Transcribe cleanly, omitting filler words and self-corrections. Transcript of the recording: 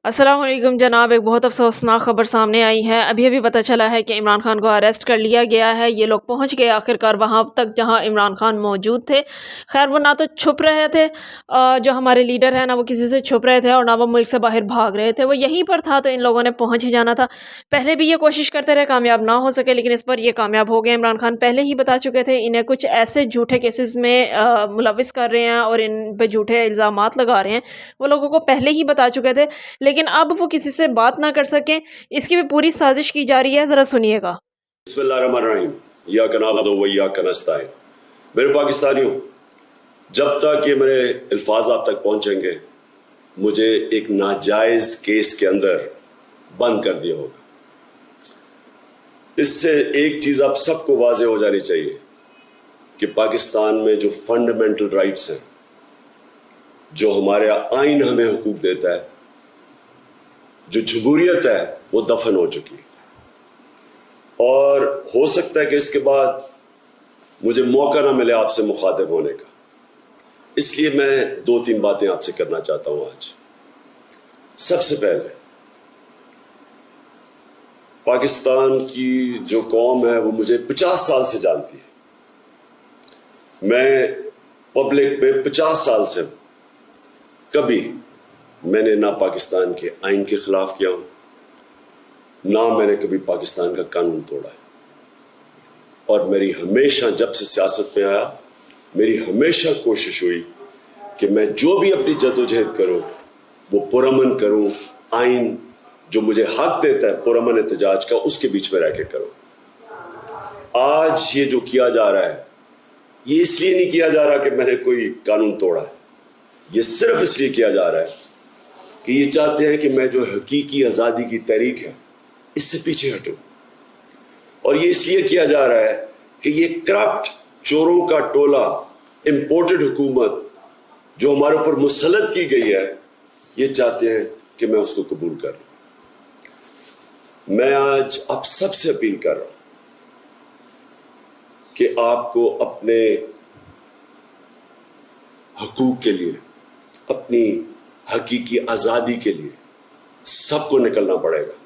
السلام علیکم جناب، ایک بہت افسوسناک خبر سامنے آئی ہے۔ ابھی پتہ چلا ہے کہ عمران خان کو اریسٹ کر لیا گیا ہے۔ یہ لوگ پہنچ گئے آخرکار وہاں تک جہاں عمران خان موجود تھے۔ خیر وہ نہ تو چھپ رہے تھے، جو ہمارے لیڈر ہیں، نہ وہ کسی سے چھپ رہے تھے اور نہ وہ ملک سے باہر بھاگ رہے تھے۔ وہ یہیں پر تھا تو ان لوگوں نے پہنچ ہی جانا تھا۔ پہلے بھی یہ کوشش کرتے رہے، کامیاب نہ ہو سکے، لیکن اس پر یہ کامیاب ہو گئے۔ عمران خان پہلے ہی بتا چکے تھے انہیں کچھ ایسے جھوٹے کیسز میں ملوث کر رہے ہیں اور ان پہ جھوٹے الزامات لگا رہے ہیں، وہ لوگوں کو پہلے ہی بتا چکے تھے، لیکن اب وہ کسی سے بات نہ کر سکیں، اس کی بھی پوری سازش کی جا رہی ہے۔ ذرا سنیے گا۔ بسم اللہ الرحمن الرحیم، ایاک نعبد و ایاک نستعین۔ میرے پاکستانیوں، جب تک یہ میرے الفاظ آپ تک پہنچیں گے، مجھے ایک ناجائز کیس کے اندر بند کر دیا ہوگا۔ اس سے ایک چیز آپ سب کو واضح ہو جانی چاہیے کہ پاکستان میں جو فنڈامنٹل رائٹس ہیں، جو ہمارے آئین ہمیں حقوق دیتا ہے، جو جمہوریت ہے، وہ دفن ہو چکی ہے۔ اور ہو سکتا ہے کہ اس کے بعد مجھے موقع نہ ملے آپ سے مخاطب ہونے کا، اس لیے میں 2-3 باتیں آپ سے کرنا چاہتا ہوں آج۔ سب سے پہلے، پاکستان کی جو قوم ہے وہ مجھے 50 سال سے جانتی ہے۔ میں پبلک میں 50 سال سے کبھی میں نے نہ پاکستان کے آئین کے خلاف کیا ہوں، نہ میں نے کبھی پاکستان کا قانون توڑا ہے۔ اور میری ہمیشہ، جب سے سیاست میں آیا، میری ہمیشہ کوشش ہوئی کہ میں جو بھی اپنی جدوجہد کروں وہ پرامن کروں، آئین جو مجھے حق دیتا ہے پرامن احتجاج کا، اس کے بیچ میں رہ کے کروں۔ آج یہ جو کیا جا رہا ہے، یہ اس لیے نہیں کیا جا رہا کہ میں نے کوئی قانون توڑا ہے، یہ صرف اس لیے کیا جا رہا ہے کہ یہ چاہتے ہیں کہ میں جو حقیقی آزادی کی تحریک ہے اس سے پیچھے ہٹوں۔ اور یہ اس لیے کیا جا رہا ہے کہ یہ کرپٹ چوروں کا ٹولہ، امپورٹڈ حکومت جو ہمارے اوپر مسلط کی گئی ہے، یہ چاہتے ہیں کہ میں اس کو قبول کر لوں۔ میں آج آپ سب سے اپیل کر رہا ہوں کہ آپ کو اپنے حقوق کے لیے، اپنی حقیقی آزادی کے لیے سب کو نکلنا پڑے گا۔